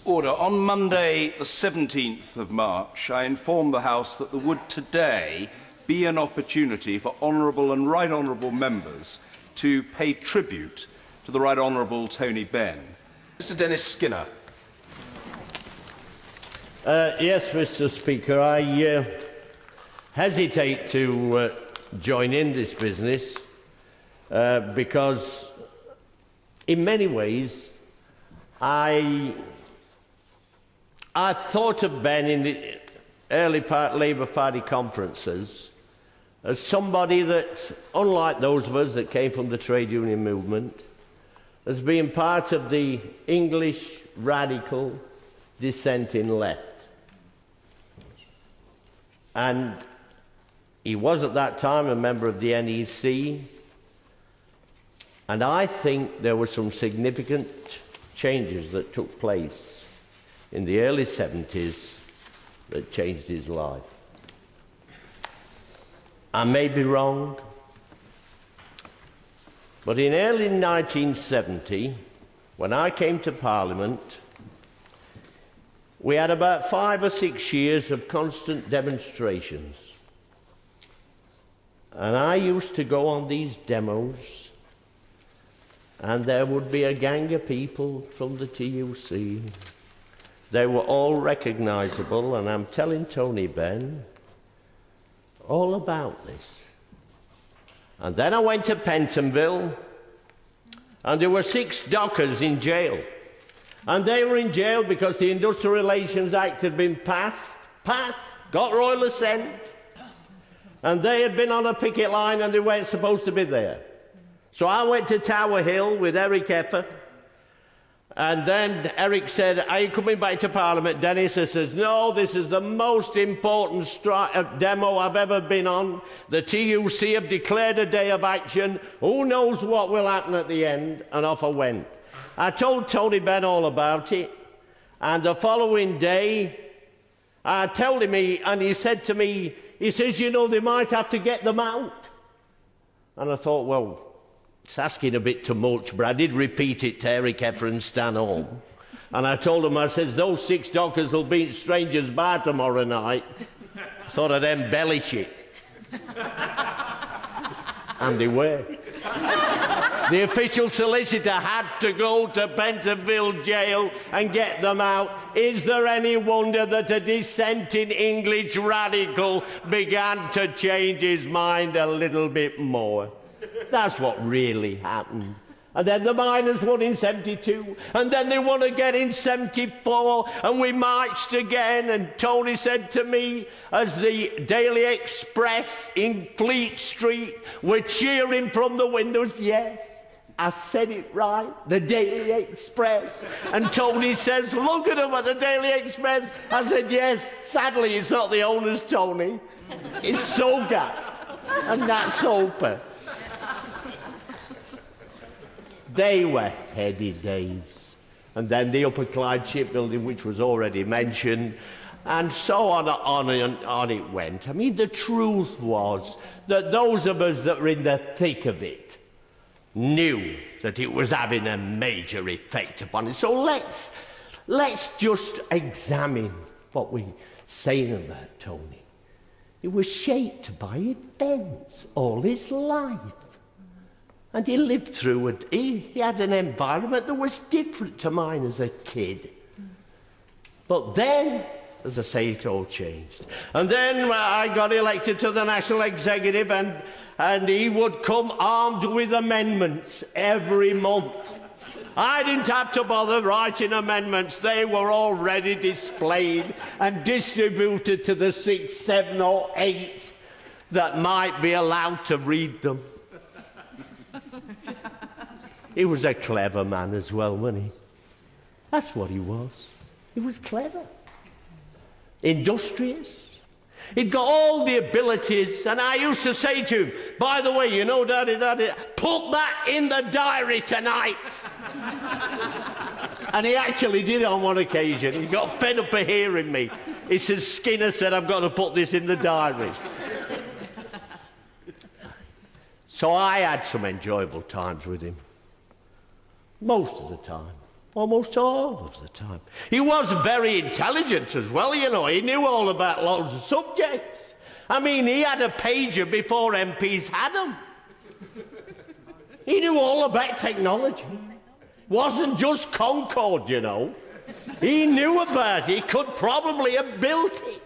Order. On Monday, the 17th of March, I informed the House that there would today be an opportunity for honourable and right honourable members to pay tribute to the Right Honourable Tony Benn. Mr Dennis Skinner. Yes, Mr Speaker, I hesitate to join in this business because in many ways I thought of Ben in the early Labour Party conferences as somebody that, unlike those of us that came from the trade union movement, as being part of the English radical dissenting left. And he was at that time a member of the NEC, and I think there were some significant changes that took place in the early 70s that changed his life. I may be wrong, but in early 1970, when I came to Parliament, we had about 5 or 6 years of constant demonstrations. And I used to go on these demos, and there would be a gang of people from the TUC. They were all recognisable, and I'm telling Tony Benn all about this. And then I went to Pentonville, and there were 6 dockers in jail. And they were in jail because the Industrial Relations Act had been passed, got royal assent, and they had been on a picket line and they weren't supposed to be there. So I went to Tower Hill with Eric Effer, and then Eric said, "Are you coming back to Parliament, Dennis?" says, "No, this is the most important demo I've ever been on. The TUC have declared a day of action. Who knows what will happen at the end?" And off I went. I told Tony Benn all about it, and the following day I told him, and he said to me, he says, "You know, they might have to get them out." And I thought, well, it's asking a bit too much, but I did repeat it to Eric Effer and Stan Holm. And I told him, I says, "Those 6 dockers will be at Strangers Bar tomorrow night." Thought I'd embellish it. And they were. The official solicitor had to go to Pentonville jail and get them out. Is there any wonder that a dissenting English radical began to change his mind a little bit more? That's what really happened. And then the miners won in 72, and then they won again in 74, and we marched again, and Tony said to me, as the Daily Express in Fleet Street were cheering from the windows, yes, I said it right, the Daily Express. And Tony says, "Look at them at the Daily Express." I said, "Yes, sadly it's not the owners, Tony. It's Sogat and Nat Soper." They were heady days. And then the Upper Clyde shipbuilding, which was already mentioned, and so on and on it went. I mean, the truth was that those of us that were in the thick of it knew that it was having a major effect upon it. So let's just examine what we're saying about Tony. He was shaped by events all his life. And he lived through it. He had an environment that was different to mine as a kid. But then, as I say, it all changed. And then I got elected to the National Executive, and he would come armed with amendments every month. I didn't have to bother writing amendments. They were already displayed and distributed to the 6, 7 or 8 that might be allowed to read them. He was a clever man as well, wasn't he? That's what he was. He was clever. Industrious. He'd got all the abilities, and I used to say to him, "By the way, you know, Daddy, put that in the diary tonight." And he actually did on one occasion. He got fed up of hearing me. He said, "Skinner said I've got to put this in the diary." So I had some enjoyable times with him. Most of the time. Almost all of the time. He was very intelligent as well, you know. He knew all about loads of subjects. I mean, he had a pager before MPs had them. He knew all about technology. Wasn't just Concorde, you know. He knew about it. He could probably have built it.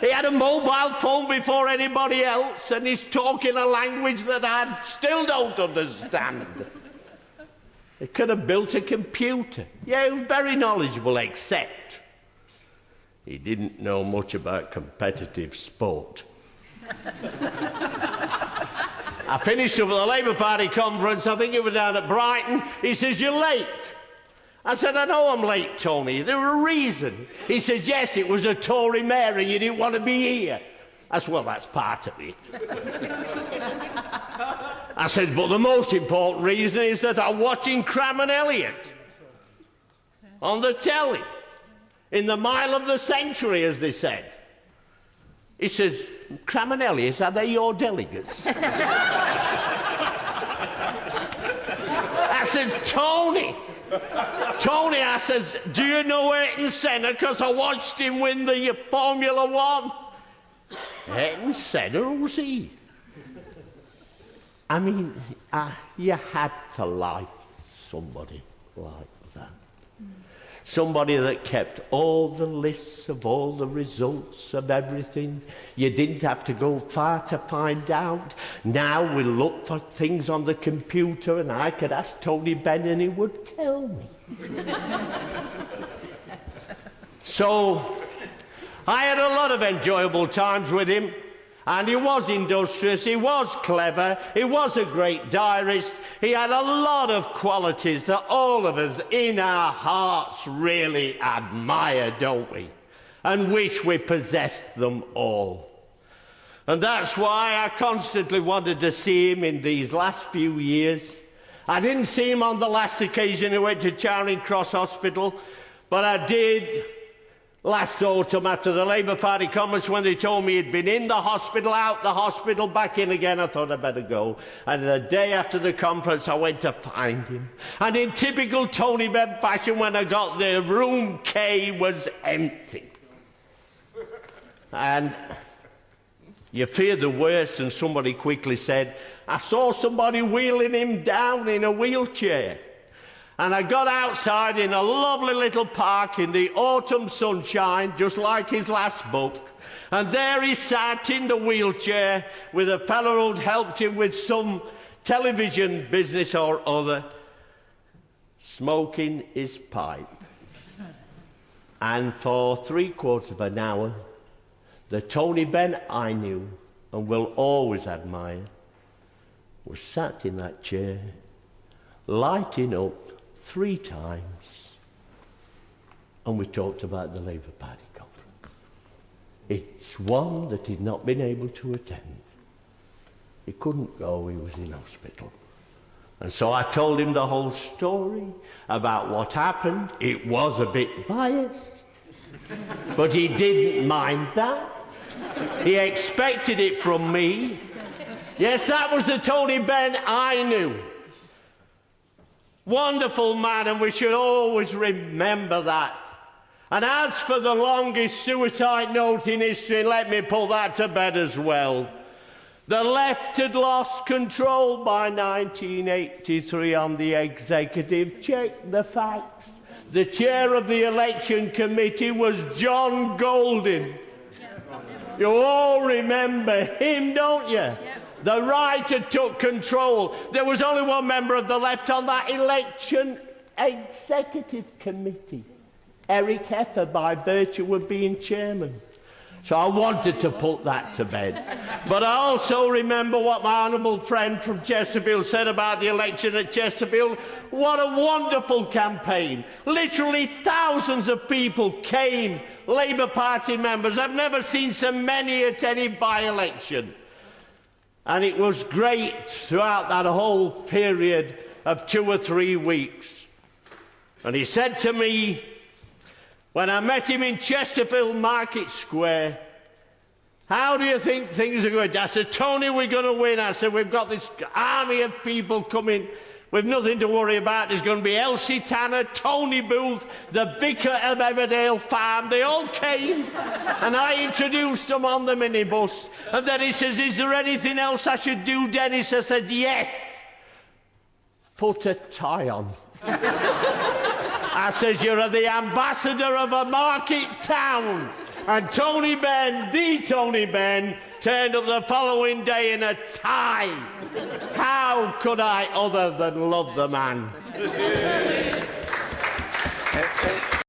He had a mobile phone before anybody else, and he's talking a language that I still don't understand. He could have built a computer. Yeah, he was very knowledgeable, except he didn't know much about competitive sport. I finished up at the Labour Party conference, I think it was down at Brighton. He says, "You're late." I said, "I know I'm late, Tony. There was a reason." He said, "Yes, it was a Tory mayor and you didn't want to be here." I said, "Well, that's part of it." I said, "But the most important reason is that I'm watching Cram and Elliott on the telly, in the mile of the century, as they said." He says, "Cram and Elliott, are they your delegates?" I said, Tony, I says, "Do you know Ayrton Senna? Because I watched him win the Formula One." Ayrton Senna, who's he? I mean, you had to like somebody like that. Somebody that kept all the lists of all the results of everything. You didn't have to go far to find out. Now we look for things on the computer and I could ask Tony Benn and he would tell me. So I had a lot of enjoyable times with him. And he was industrious, he was clever, he was a great diarist. He had a lot of qualities that all of us in our hearts really admire, don't we? And wish we possessed them all. And that's why I constantly wanted to see him in these last few years. I didn't see him on the last occasion he went to Charing Cross Hospital, but I did last autumn after the Labour Party conference when they told me he'd been in the hospital, out the hospital, back in again. I thought I'd better go. And the day after the conference, I went to find him. And in typical Tony Benn fashion, when I got there, room K was empty. And you fear the worst, and somebody quickly said, "I saw somebody wheeling him down in a wheelchair." And I got outside in a lovely little park in the autumn sunshine, just like his last book. And there he sat in the wheelchair with a fellow who'd helped him with some television business or other, smoking his pipe. And for 3/4 of an hour, the Tony Benn I knew and will always admire was sat in that chair, lighting up 3 times, and we talked about the Labour Party conference. It's one that he'd not been able to attend. He couldn't go, he was in hospital. And so I told him the whole story about what happened. It was a bit biased, but he didn't mind that. He expected it from me. Yes, that was the Tony Benn I knew. Wonderful man, and we should always remember that. And as for the longest suicide note in history, let me put that to bed as well. The left had lost control by 1983 on the executive. Check the facts. The chair of the election committee was John Golding. You all remember him, don't you? The right had took control. There was only one member of the left on that election executive committee, Eric Heffer, by virtue of being chairman. So I wanted to put that to bed. But I also remember what my honourable friend from Chesterfield said about the election at Chesterfield. What a wonderful campaign. Literally thousands of people came, Labour Party members. I've never seen so many at any by-election. And it was great throughout that whole period of 2 or 3 weeks. And he said to me, when I met him in Chesterfield Market Square, "How do you think things are going?" I said, "Tony, we're going to win." I said, "We've got this army of people coming We've nothing to worry about. There's going to be Elsie Tanner, Tony Booth, the vicar of Everdale Farm. They all came, and I introduced them on the minibus. And then he says, is there anything else I should do, Dennis? I said, yes. Put a tie on. I says, you're the ambassador of a market town. And Tony Benn, the Tony Benn, turned up the following day in a tie. How could I other than love the man?